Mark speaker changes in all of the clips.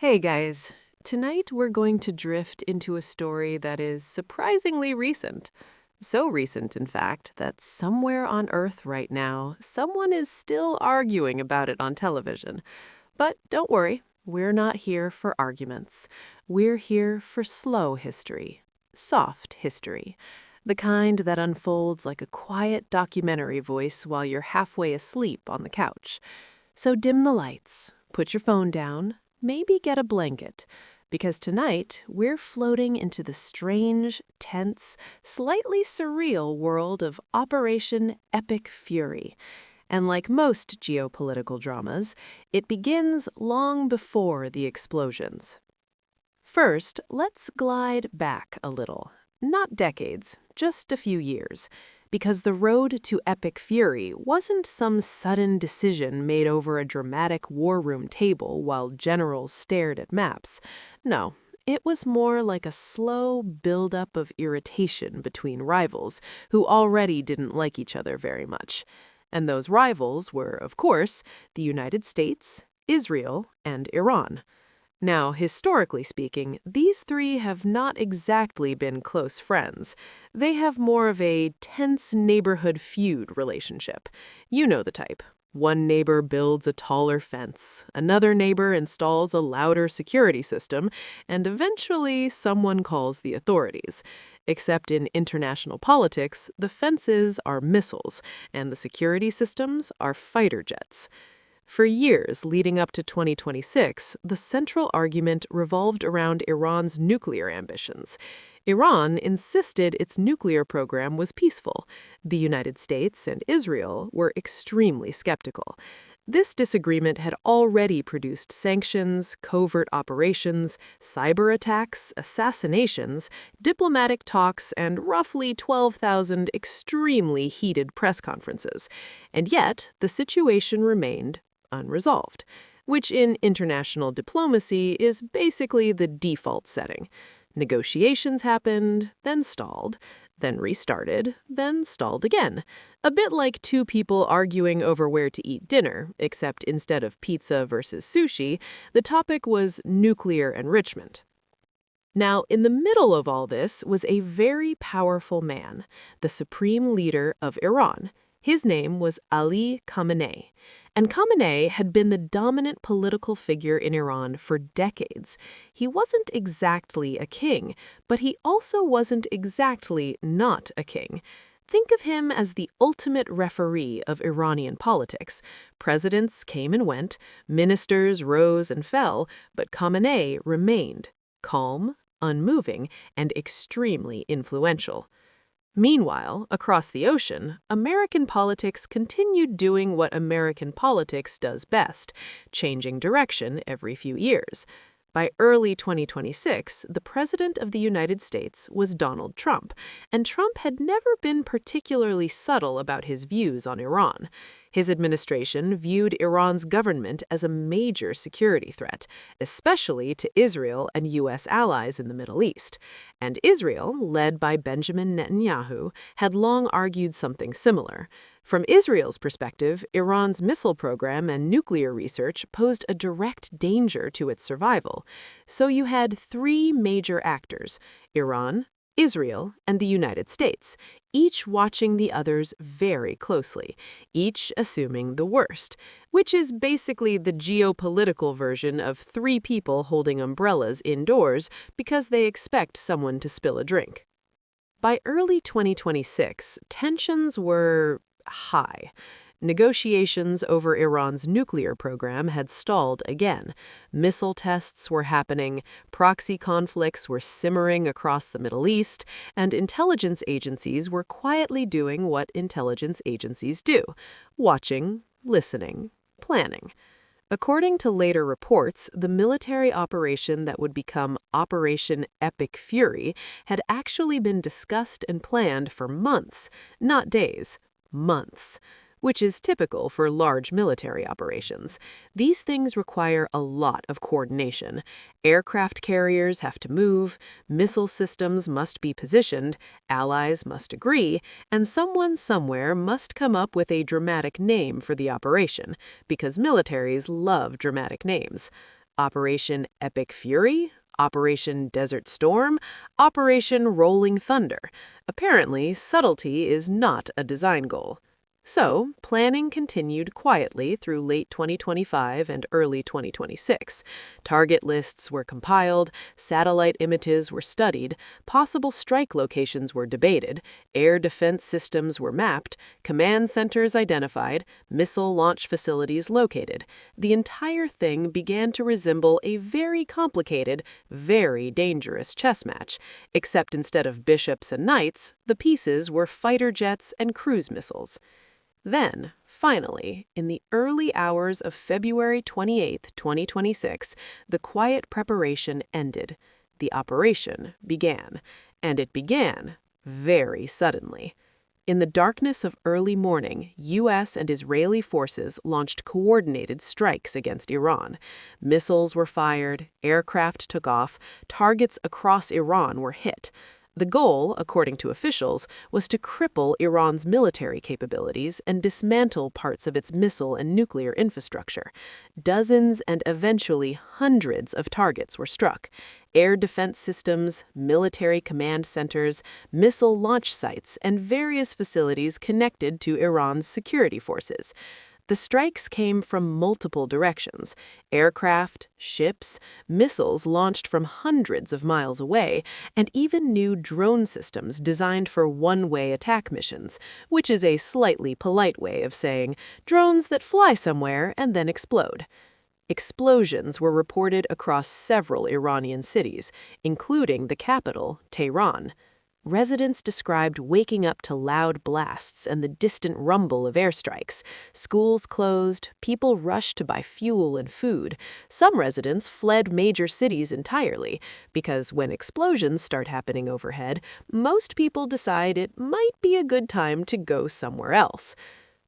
Speaker 1: Hey guys, tonight we're going to drift into a story that is surprisingly recent. So recent, in fact, that somewhere on Earth right now, someone is still arguing about it on television. But don't worry, we're not here for arguments. We're here for slow history, soft history, the kind that unfolds like a quiet documentary voice while you're halfway asleep on the couch. So dim the lights, put your phone down, maybe get a blanket, because tonight we're floating into the strange, tense, slightly surreal world of Operation Epic Fury. And like most geopolitical dramas, it begins long before the explosions. First, let's glide back a little. Not decades, just a few years. Because the road to epic fury wasn't some sudden decision made over a dramatic war room table while generals stared at maps. No, it was more like a slow buildup of irritation between rivals who already didn't like each other very much. And those rivals were, of course, the United States, Israel, and Iran. Now, historically speaking, these three have not exactly been close friends. They have more of a tense neighborhood feud relationship. You know the type. One neighbor builds a taller fence, another neighbor installs a louder security system, and eventually someone calls the authorities. Except in international politics, the fences are missiles, and the security systems are fighter jets. For years leading up to 2026, the central argument revolved around Iran's nuclear ambitions. Iran insisted its nuclear program was peaceful. The United States and Israel were extremely skeptical. This disagreement had already produced sanctions, covert operations, cyber attacks, assassinations, diplomatic talks, and roughly 12,000 extremely heated press conferences. And yet, the situation remained unresolved, which in international diplomacy is basically the default setting. Negotiations happened, then stalled, then restarted, then stalled again. A bit like two people arguing over where to eat dinner, except instead of pizza versus sushi, the topic was nuclear enrichment. Now, in the middle of all this was a very powerful man, the supreme leader of Iran. His name was Ali Khamenei. And Khamenei had been the dominant political figure in Iran for decades. He wasn't exactly a king, but he also wasn't exactly not a king. Think of him as the ultimate referee of Iranian politics. Presidents came and went, ministers rose and fell, but Khamenei remained calm, unmoving, and extremely influential. Meanwhile, across the ocean, American politics continued doing what American politics does best, changing direction every few years. By early 2026, the President of the United States was Donald Trump, and Trump had never been particularly subtle about his views on Iran. His administration viewed Iran's government as a major security threat, especially to Israel and U.S. allies in the Middle East. And Israel, led by Benjamin Netanyahu, had long argued something similar. From Israel's perspective, Iran's missile program and nuclear research posed a direct danger to its survival. So you had three major actors: Iran, Israel, and the United States, each watching the others very closely, each assuming the worst, which is basically the geopolitical version of three people holding umbrellas indoors because they expect someone to spill a drink. By early 2026, tensions were high. Negotiations over Iran's nuclear program had stalled again. Missile tests were happening, proxy conflicts were simmering across the Middle East, and intelligence agencies were quietly doing what intelligence agencies do: watching, listening, planning. According to later reports, the military operation that would become Operation Epic Fury had actually been discussed and planned for months, not days, months, which is typical for large military operations. These things require a lot of coordination. Aircraft carriers have to move, missile systems must be positioned, allies must agree, and someone somewhere must come up with a dramatic name for the operation, because militaries love dramatic names. Operation Epic Fury? Operation Desert Storm? Operation Rolling Thunder? Apparently, subtlety is not a design goal. So, planning continued quietly through late 2025 and early 2026. Target lists were compiled, satellite images were studied, possible strike locations were debated, air defense systems were mapped, command centers identified, missile launch facilities located. The entire thing began to resemble a very complicated, very dangerous chess match, except instead of bishops and knights, the pieces were fighter jets and cruise missiles. Then, finally, in the early hours of February 28, 2026, the quiet preparation ended. The operation began, and it began very suddenly. In the darkness of early morning, U.S. and Israeli forces launched coordinated strikes against Iran. Missiles were fired, aircraft took off, targets across Iran were hit. The goal, according to officials, was to cripple Iran's military capabilities and dismantle parts of its missile and nuclear infrastructure. Dozens and eventually hundreds of targets were struck: air defense systems, military command centers, missile launch sites, and various facilities connected to Iran's security forces. The strikes came from multiple directions: aircraft, ships, missiles launched from hundreds of miles away, and even new drone systems designed for one-way attack missions, which is a slightly polite way of saying drones that fly somewhere and then explode. Explosions were reported across several Iranian cities, including the capital, Tehran. Residents described waking up to loud blasts and the distant rumble of airstrikes. Schools closed, people rushed to buy fuel and food. Some residents fled major cities entirely, because when explosions start happening overhead, most people decide it might be a good time to go somewhere else.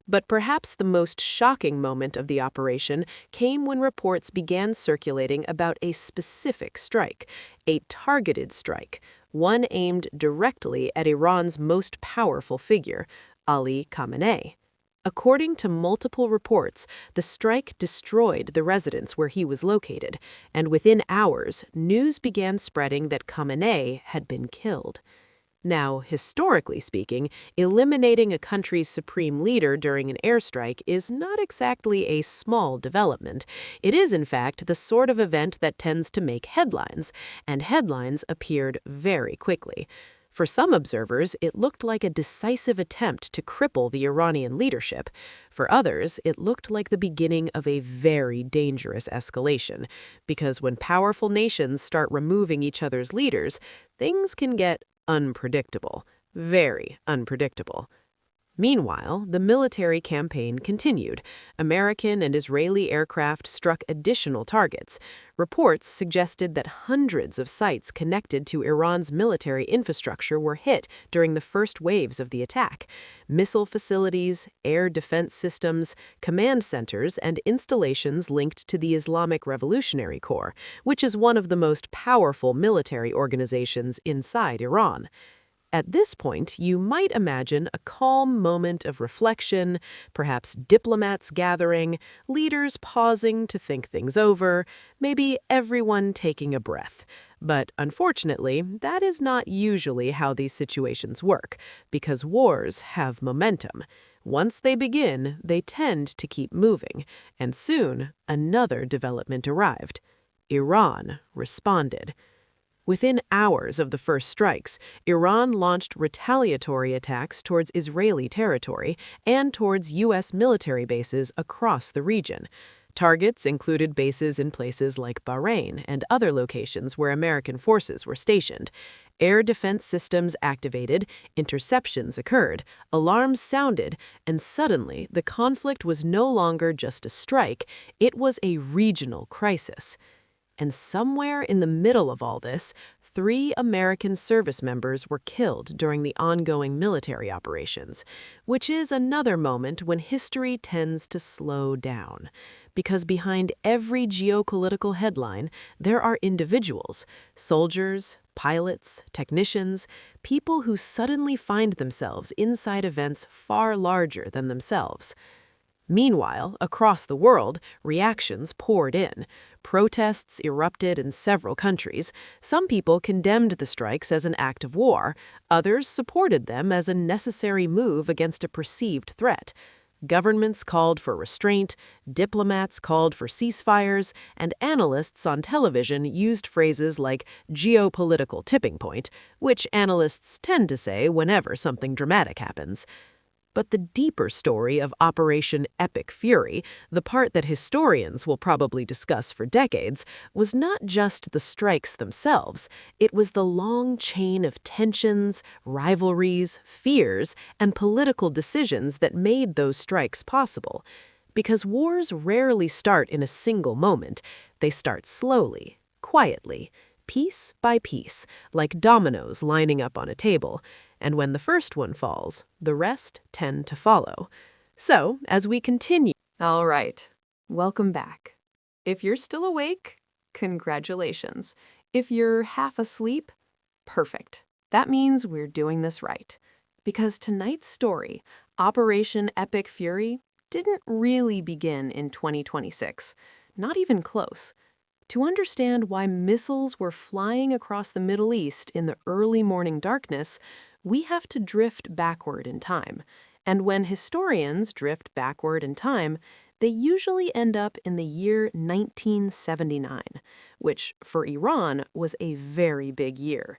Speaker 1: But perhaps the most shocking moment of the operation came when reports began circulating about a specific strike, a targeted strike, one aimed directly at Iran's most powerful figure, Ali Khamenei. According to multiple reports, the strike destroyed the residence where he was located, and within hours, news began spreading that Khamenei had been killed. Now, historically speaking, eliminating a country's supreme leader during an airstrike is not exactly a small development. It is, in fact, the sort of event that tends to make headlines, and headlines appeared very quickly. For some observers, it looked like a decisive attempt to cripple the Iranian leadership. For others, it looked like the beginning of a very dangerous escalation, because when powerful nations start removing each other's leaders, things can get unpredictable, very unpredictable. Meanwhile, the military campaign continued. American and Israeli aircraft struck additional targets. Reports suggested that hundreds of sites connected to Iran's military infrastructure were hit during the first waves of the attack. Missile facilities, air defense systems, command centers, and installations linked to the Islamic Revolutionary Corps, which is one of the most powerful military organizations inside Iran. At this point, you might imagine a calm moment of reflection, perhaps diplomats gathering, leaders pausing to think things over, maybe everyone taking a breath. But unfortunately, that is not usually how these situations work, because wars have momentum. Once they begin, they tend to keep moving, and soon another development arrived. Iran responded. Within hours of the first strikes, Iran launched retaliatory attacks towards Israeli territory and towards U.S. military bases across the region. Targets included bases in places like Bahrain and other locations where American forces were stationed. Air defense systems activated, interceptions occurred, alarms sounded, and suddenly the conflict was no longer just a strike, it was a regional crisis. And somewhere in the middle of all this, 3 American service members were killed during the ongoing military operations, which is another moment when history tends to slow down. Because behind every geopolitical headline, there are individuals, soldiers, pilots, technicians, people who suddenly find themselves inside events far larger than themselves. Meanwhile, across the world, reactions poured in. Protests erupted in several countries. Some people condemned the strikes as an act of war. Others supported them as a necessary move against a perceived threat. Governments called for restraint, diplomats called for ceasefires, and analysts on television used phrases like geopolitical tipping point, which analysts tend to say whenever something dramatic happens. But the deeper story of Operation Epic Fury, the part that historians will probably discuss for decades, was not just the strikes themselves. It was the long chain of tensions, rivalries, fears, and political decisions that made those strikes possible. Because wars rarely start in a single moment, they start slowly, quietly, piece by piece, like dominoes lining up on a table. And when the first one falls, the rest tend to follow. So, as we continue... All right, welcome back. If you're still awake, congratulations. If you're half asleep, perfect. That means we're doing this right. Because tonight's story, Operation Epic Fury, didn't really begin in 2026. Not even close. To understand why missiles were flying across the Middle East in the early morning darkness, we have to drift backward in time. And when historians drift backward in time, they usually end up in the year 1979, which for Iran was a very big year.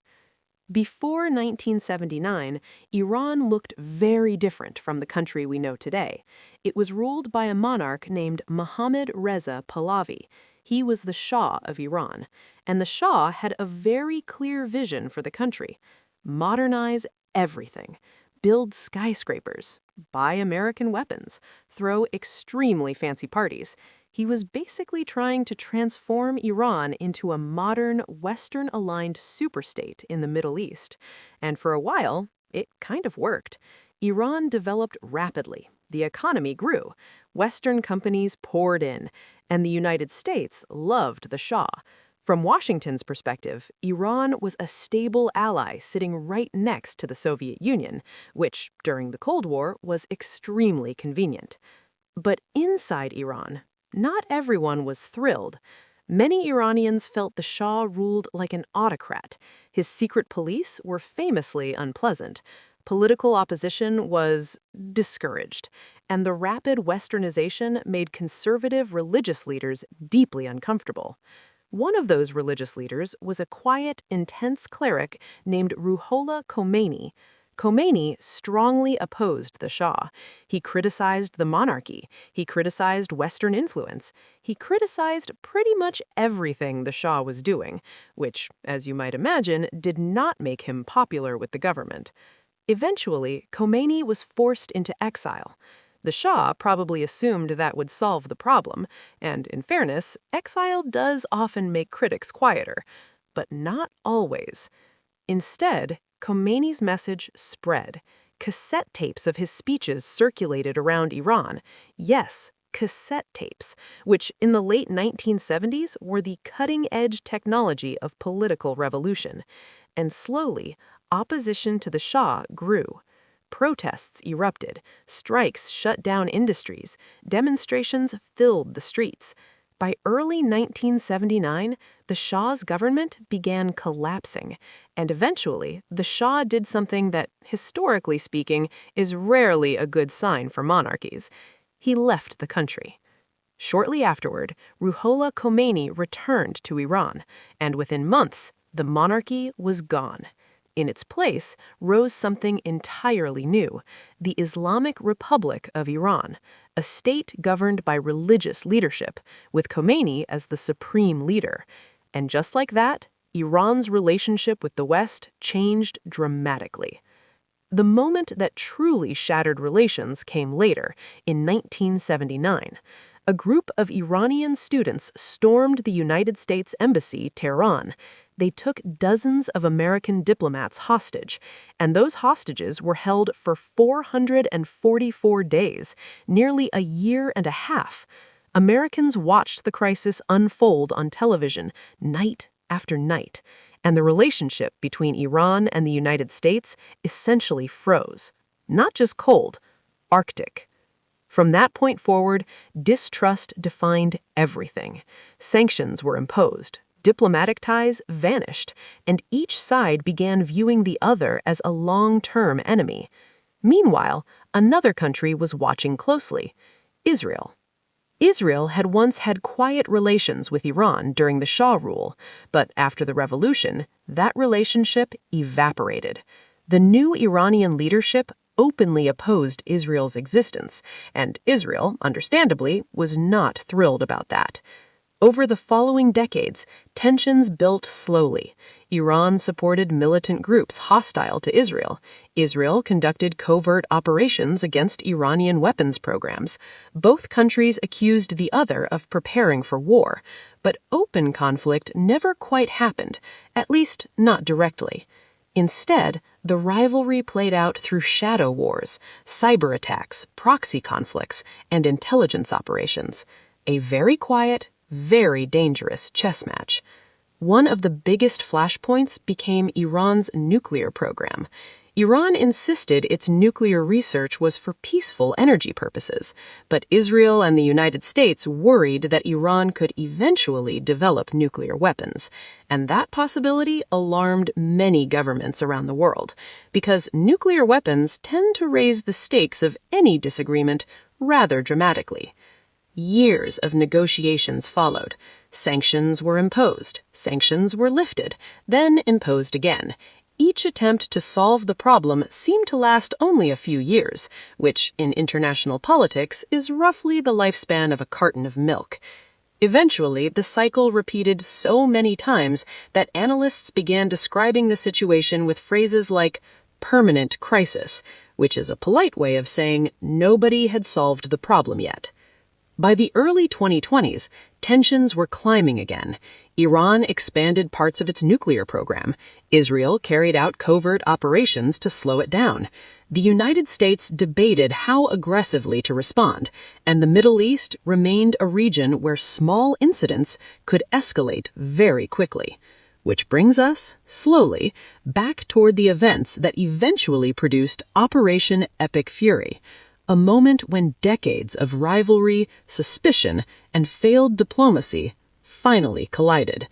Speaker 1: Before 1979, Iran looked very different from the country we know today. It was ruled by a monarch named Mohammad Reza Pahlavi. He was the Shah of Iran, and the Shah had a very clear vision for the country. Modernize everything. Build skyscrapers. Buy American weapons. Throw extremely fancy parties. He was basically trying to transform Iran into a modern, Western-aligned superstate in the Middle East. And for a while, it kind of worked. Iran developed rapidly. The economy grew. Western companies poured in. And the United States loved the Shah. From Washington's perspective, Iran was a stable ally sitting right next to the Soviet Union, which, during the Cold War, was extremely convenient. But inside Iran, not everyone was thrilled. Many Iranians felt the Shah ruled like an autocrat. His secret police were famously unpleasant. Political opposition was discouraged, and the rapid westernization made conservative religious leaders deeply uncomfortable. One of those religious leaders was a quiet, intense cleric named Ruhollah Khomeini. Khomeini strongly opposed the Shah. He criticized the monarchy. He criticized Western influence. He criticized pretty much everything the Shah was doing, which, as you might imagine, did not make him popular with the government. Eventually, Khomeini was forced into exile. The Shah probably assumed that would solve the problem, and in fairness, exile does often make critics quieter, but not always. Instead, Khomeini's message spread. Cassette tapes of his speeches circulated around Iran. Yes, cassette tapes, which in the late 1970s were the cutting-edge technology of political revolution. And slowly, opposition to the Shah grew. Protests erupted, strikes shut down industries, demonstrations filled the streets. By early 1979, the Shah's government began collapsing, and eventually, the Shah did something that, historically speaking, is rarely a good sign for monarchies. He left the country. Shortly afterward, Ruhollah Khomeini returned to Iran, and within months, the monarchy was gone. In its place rose something entirely new, the Islamic Republic of Iran, a state governed by religious leadership, with Khomeini as the supreme leader. And just like that, Iran's relationship with the West changed dramatically. The moment that truly shattered relations came later, in 1979. A group of Iranian students stormed the United States Embassy, Tehran. They took dozens of American diplomats hostage, and those hostages were held for 444 days, nearly a year and a half. Americans watched the crisis unfold on television night after night, and the relationship between Iran and the United States essentially froze. Not just cold, Arctic. From that point forward, distrust defined everything. Sanctions were imposed, diplomatic ties vanished, and each side began viewing the other as a long-term enemy. Meanwhile, another country was watching closely: Israel. Israel had once had quiet relations with Iran during the Shah rule, but after the revolution, that relationship evaporated. The new Iranian leadership openly opposed Israel's existence, and Israel, understandably, was not thrilled about that. Over the following decades, tensions built slowly. Iran supported militant groups hostile to Israel. Israel conducted covert operations against Iranian weapons programs. Both countries accused the other of preparing for war, but open conflict never quite happened, at least not directly. Instead, the rivalry played out through shadow wars, cyber attacks, proxy conflicts, and intelligence operations. A very quiet, very dangerous chess match. One of the biggest flashpoints became Iran's nuclear program. Iran insisted its nuclear research was for peaceful energy purposes, but Israel and the United States worried that Iran could eventually develop nuclear weapons. And that possibility alarmed many governments around the world, because nuclear weapons tend to raise the stakes of any disagreement rather dramatically. Years of negotiations followed. Sanctions were imposed, sanctions were lifted, then imposed again. Each attempt to solve the problem seemed to last only a few years, which, in international politics, is roughly the lifespan of a carton of milk. Eventually, the cycle repeated so many times that analysts began describing the situation with phrases like permanent crisis, which is a polite way of saying nobody had solved the problem yet. By the early 2020s, tensions were climbing again. Iran expanded parts of its nuclear program. Israel carried out covert operations to slow it down. The United States debated how aggressively to respond, and the Middle East remained a region where small incidents could escalate very quickly. Which brings us, slowly, back toward the events that eventually produced Operation Epic Fury, a moment when decades of rivalry, suspicion, and failed diplomacy finally collided.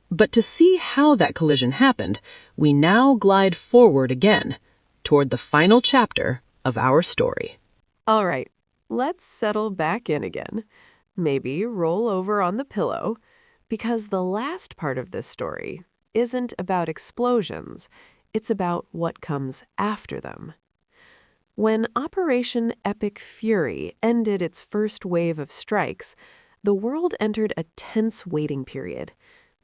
Speaker 1: But to see how that collision happened, we now glide forward again, toward the final chapter of our story.
Speaker 2: All right, let's settle back in again. Maybe roll over on the pillow, because the last part of this story isn't about explosions, it's about what comes after them. When Operation Epic Fury ended its first wave of strikes, the world entered a tense waiting period.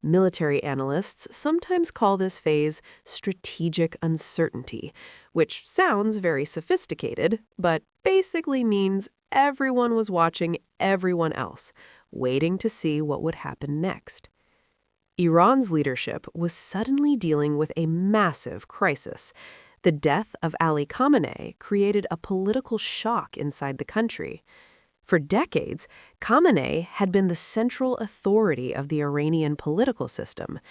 Speaker 2: Military analysts sometimes call this phase strategic uncertainty, which sounds very sophisticated, but basically means everyone was watching everyone else, waiting to see what would happen next. Iran's leadership was suddenly dealing with a massive crisis. The death of Ali Khamenei created a political shock inside the country. For decades, Khamenei had been the central authority of the Iranian political system.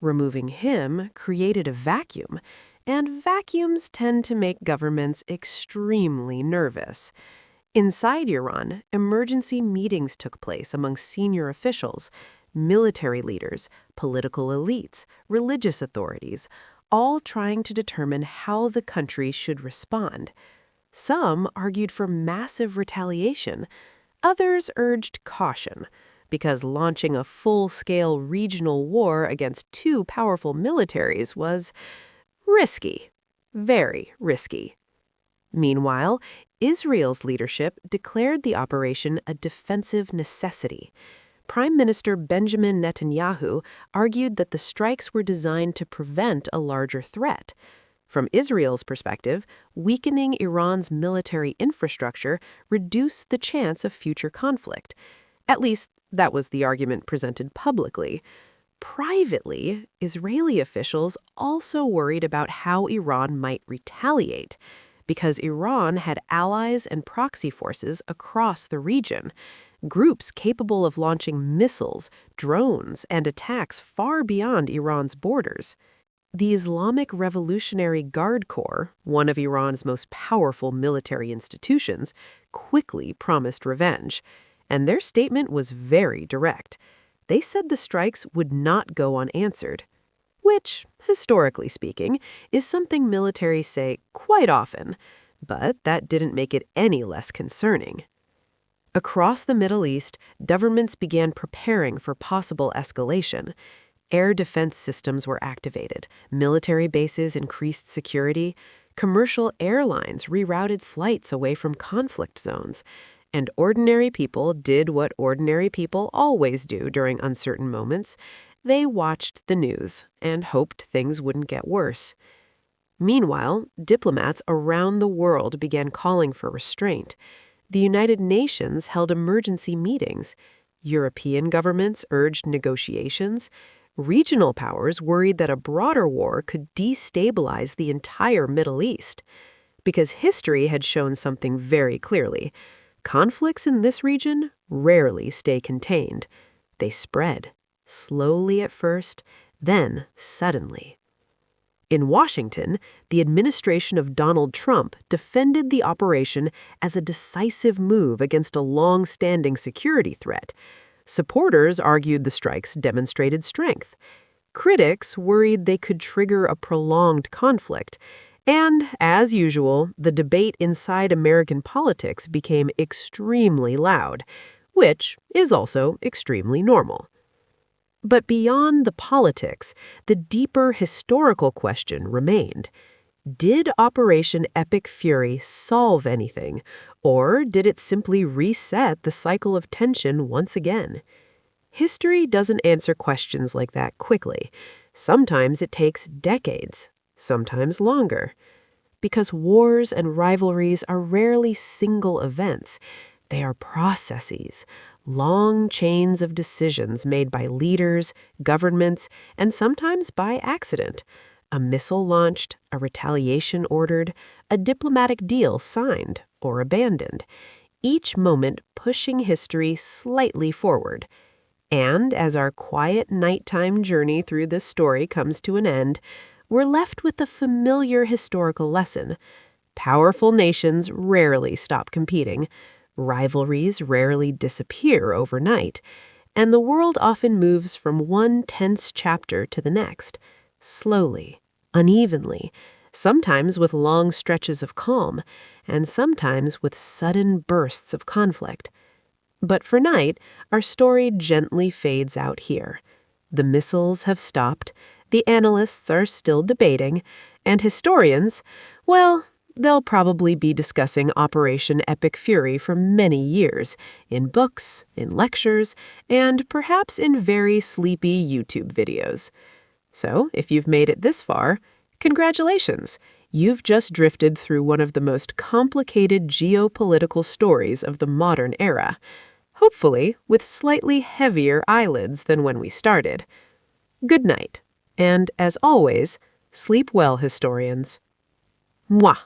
Speaker 2: Removing him created a vacuum, and vacuums tend to make governments extremely nervous. Inside Iran, emergency meetings took place among senior officials, military leaders, political elites, religious authorities, all trying to determine how the country should respond. Some argued for massive retaliation. Others urged caution, because launching a full-scale regional war against two powerful militaries was risky, very risky. Meanwhile, Israel's leadership declared the operation a defensive necessity. Prime Minister Benjamin Netanyahu argued that the strikes were designed to prevent a larger threat. From Israel's perspective, weakening Iran's military infrastructure reduced the chance of future conflict. At least, that was the argument presented publicly. Privately, Israeli officials also worried about how Iran might retaliate, because Iran had allies and proxy forces across the region. Groups capable of launching missiles, drones, and attacks far beyond Iran's borders. The Islamic Revolutionary Guard Corps, one of Iran's most powerful military institutions, quickly promised revenge, and their statement was very direct. they said the strikes would not go unanswered, which, historically speaking, is something militaries say quite often, but that didn't make it any less concerning. Across the Middle East, governments began preparing for possible escalation. Air defense systems were activated, military bases increased security, commercial airlines rerouted flights away from conflict zones, and ordinary people did what ordinary people always do during uncertain moments. They watched the news and hoped things wouldn't get worse. Meanwhile, diplomats around the world began calling for restraint. The United Nations held emergency meetings. European governments urged negotiations. Regional powers worried that a broader war could destabilize the entire Middle East. Because history had shown something very clearly. Conflicts in this region rarely stay contained. They spread, slowly at first, then suddenly. In Washington, the administration of Donald Trump defended the operation as a decisive move against a long-standing security threat. Supporters argued the strikes demonstrated strength. Critics worried they could trigger a prolonged conflict. And, as usual, the debate inside American politics became extremely loud, which is also extremely normal. But beyond the politics, the deeper historical question remained. Did Operation Epic Fury solve anything, or did it simply reset the cycle of tension once again? History doesn't answer questions like that quickly. Sometimes it takes decades, sometimes longer. Because wars and rivalries are rarely single events. They are processes, long chains of decisions made by leaders, governments, and sometimes by accident. A missile launched, a retaliation ordered, a diplomatic deal signed or abandoned, each moment pushing history slightly forward. And as our quiet nighttime journey through this story comes to an end, we're left with a familiar historical lesson. Powerful nations rarely stop competing. Rivalries rarely disappear overnight, and the world often moves from one tense chapter to the next, slowly, unevenly, sometimes with long stretches of calm, and sometimes with sudden bursts of conflict. But for night, our story gently fades out here. The missiles have stopped, the analysts are still debating, and historians, well, they'll probably be discussing Operation Epic Fury for many years, in books, in lectures, and perhaps in very sleepy YouTube videos. So, if you've made it this far, congratulations! You've just drifted through one of the most complicated geopolitical stories of the modern era, hopefully with slightly heavier eyelids than when we started. Good night, and as always, sleep well, historians. Mwah!